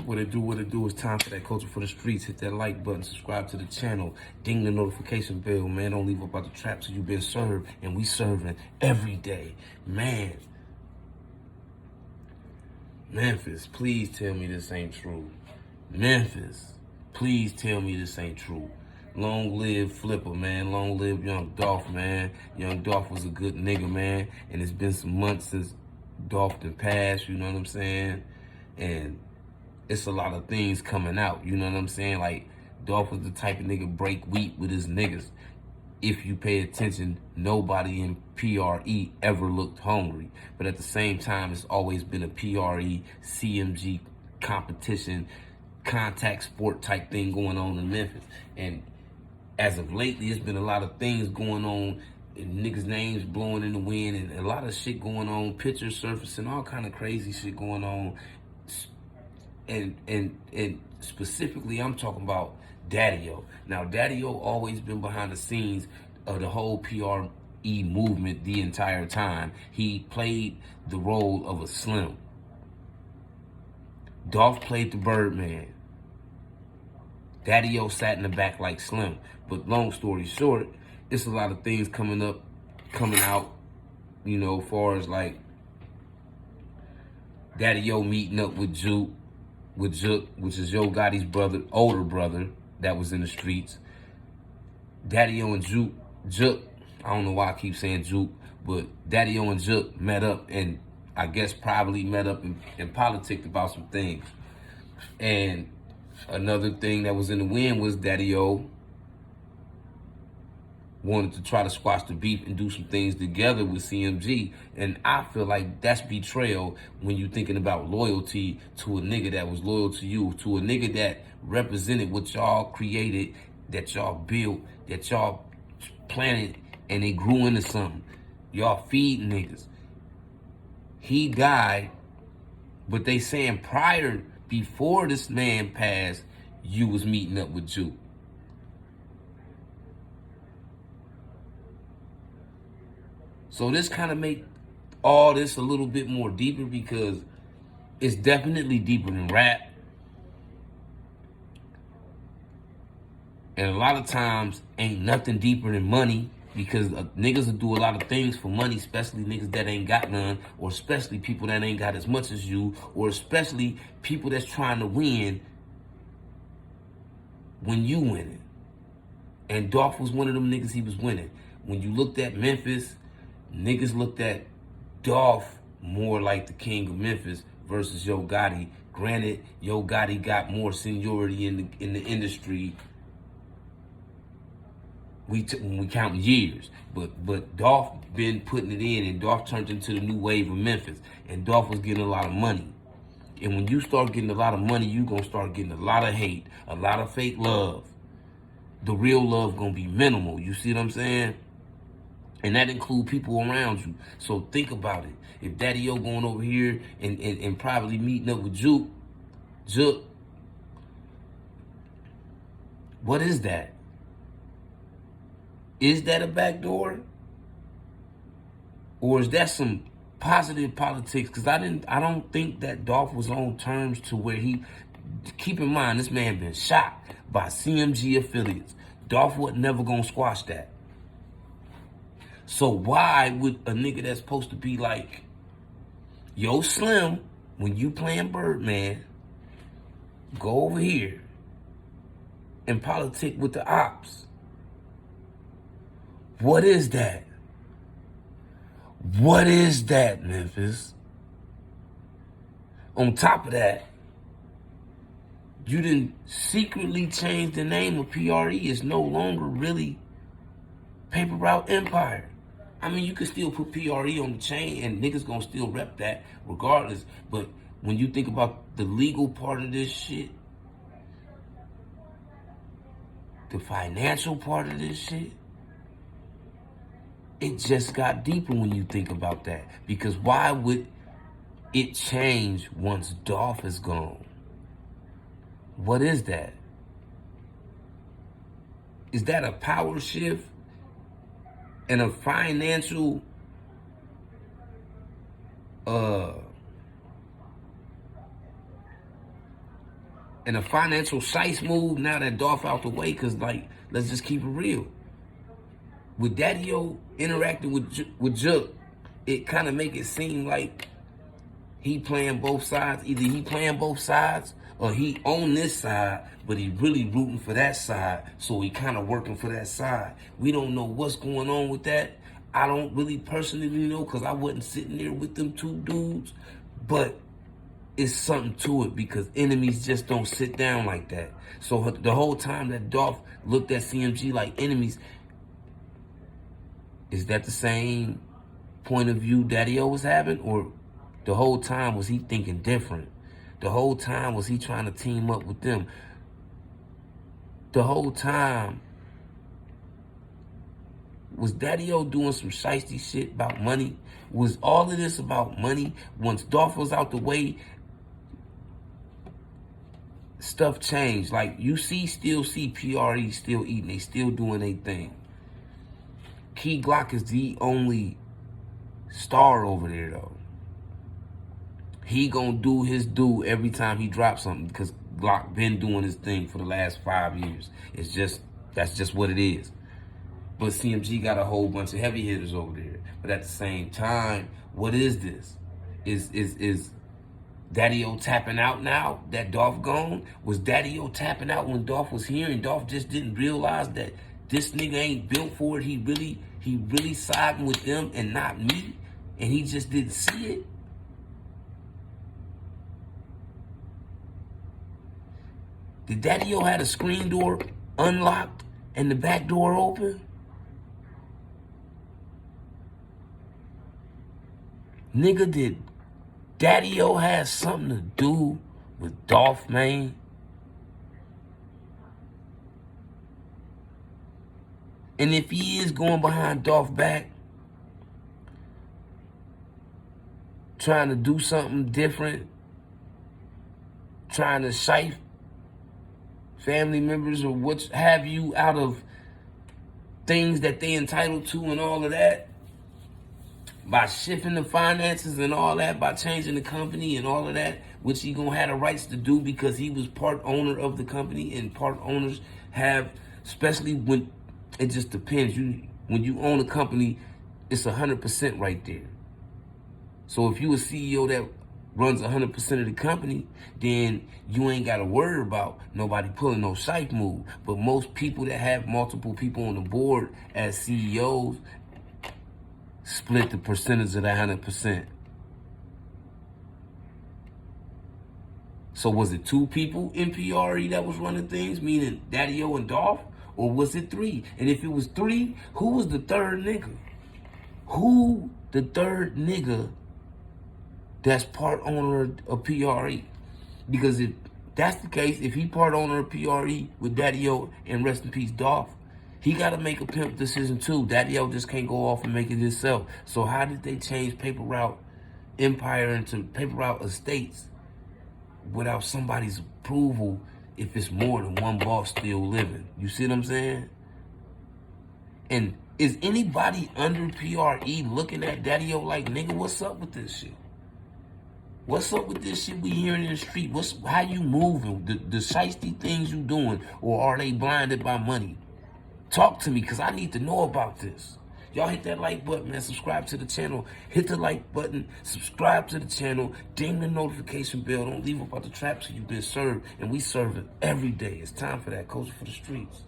What it do. It's time for that culture for the streets. Hit that like button, subscribe to the channel, ding the notification bell, man. Don't leave up out the trap till you've been served, and we serving every day. Man, Memphis, please tell me this ain't true. Memphis, please tell me this ain't true. Long live Flipper, man. Long live Young Dolph, man. Young Dolph was a good nigga, man. And it's been some months since Dolph done passed, you know what I'm saying? And it's a lot of things coming out, you know what I'm saying? Like, Dolph was the type of nigga break wheat with his niggas. If you pay attention, nobody in PRE ever looked hungry. But at the same time, it's always been a PRE, CMG competition, contact sport type thing going on in Memphis. And as of lately, it's been a lot of things going on, and niggas' names blowing in the wind, and a lot of shit going on, pictures surfacing, all kind of crazy shit going on. And specifically, I'm talking about Daddie O. Now, Daddie O always been behind the scenes of the whole PRE movement the entire time. He played the role of a Slim. Dolph played the Birdman. Daddie O sat in the back like Slim. But long story short, it's a lot of things coming out, you know, as far as like Daddie O meeting up with Jook, which is Yo Gotti's brother, older brother, that was in the streets. Daddie O and Jook, I don't know why I keep saying Jook, but Daddie O and Jook met up, and I guess probably met up and politicked about some things. And another thing that was in the wind was Daddie O wanted to try to squash the beef and do some things together with CMG. And I feel like that's betrayal when you're thinking about loyalty to a nigga that was loyal to you, to a nigga that represented what y'all created, that y'all built, that y'all planted, and it grew into something. Y'all feed niggas. He died, but they saying before this man passed, you was meeting up with Jook. So this kind of make all this a little bit more deeper, because it's definitely deeper than rap. And a lot of times ain't nothing deeper than money, because niggas will do a lot of things for money, especially niggas that ain't got none, or especially people that ain't got as much as you, or especially people that's trying to win when you winning. And Dolph was one of them niggas, he was winning. When you looked at Memphis, niggas looked at Dolph more like the king of Memphis versus Yo Gotti. Granted, Yo Gotti got more seniority in the industry when we count years. But Dolph been putting it in, and Dolph turned into the new wave of Memphis. And Dolph was getting a lot of money. And when you start getting a lot of money, you gonna start getting a lot of hate, a lot of fake love. The real love gonna be minimal. You see what I'm saying? And that include people around you. So think about it. If Daddie O going over here and probably meeting up with Jook, what is that? Is that a backdoor? Or is that some positive politics? Because I don't think that Dolph was on terms to where keep in mind, this man been shot by CMG affiliates. Dolph was never gonna squash that. So why would a nigga that's supposed to be like, yo, Slim, when you playing Birdman, go over here and politic with the ops? What is that? What is that, Memphis? On top of that, you didn't secretly change the name of PRE. It's no longer really Paper Route Empire. I mean, you can still put PRE on the chain and niggas gonna still rep that regardless. But when you think about the legal part of this shit, the financial part of this shit, it just got deeper when you think about that. Because why would it change once Dolph is gone? What is that? Is that a power shift and a financial And a financial shice move now that Dolph out the way, because, like, let's just keep it real. With Daddie O interacting with Jook, it kind of make it seem like he playing both sides. Either he playing both sides or he on this side, but he really rooting for that side. So he kind of working for that side. We don't know what's going on with that. I don't really personally know because I wasn't sitting there with them two dudes. But it's something to it because enemies just don't sit down like that. So the whole time that Dolph looked at CMG like enemies, is that the same point of view Daddie O was having? Or the whole time was he thinking different? The whole time was he trying to team up with them? The whole time was Daddie O doing some shiesty shit about money? Was all of this about money? Once Dolph was out the way, stuff changed. Like, you still see PRE still eating. They still doing their thing. Key Glock is the only star over there, though. He gonna do his due every time he drops something because Glock been doing his thing for the last 5 years. That's just what it is. But CMG got a whole bunch of heavy hitters over there. But at the same time, what is this? Is Daddie O tapping out now that Dolph gone? Was Daddie O tapping out when Dolph was here and Dolph just didn't realize that this nigga ain't built for it? He really siding with them and not me, and he just didn't see it? Did Daddie O had a screen door unlocked and the back door open? Nigga, did Daddie O have something to do with Dolph, man? And if he is going behind Dolph back, trying to do something different, trying to shife family members or what have you out of things that they entitled to and all of that, by shifting the finances and all that, by changing the company and all of that, which he gonna have the rights to do because he was part owner of the company, and part owners have, especially when it just depends. When you own a company, it's 100% right there. So if you a CEO that runs 100% of the company, then you ain't got to worry about nobody pulling no shife move. But most people that have multiple people on the board as CEOs split the percentage of that 100%. So was it 2 people in PRE that was running things, meaning Daddie O and Dolph? Or was it 3? And if it was 3, who was the third nigga? Who the third nigga that's part owner of PRE? Because if that's the case, if he part owner of PRE with Daddie O and rest in peace Dolph, he got to make a pimp decision too. Daddie O just can't go off and make it himself. So how did they change Paper Route Empire into Paper Route Estates without somebody's approval if it's more than one boss still living? You see what I'm saying? And is anybody under PRE looking at Daddie O like, nigga, what's up with this shit? What's up with this shit we hearing in the street? How you moving? The shiesty things you doing? Or are they blinded by money? Talk to me, because I need to know about this. Y'all hit that like button, man. Subscribe to the channel. Hit the like button. Subscribe to the channel. Ding the notification bell. Don't leave about the trap till you've been served. And we serve it every day. It's time for that. Culture for the streets.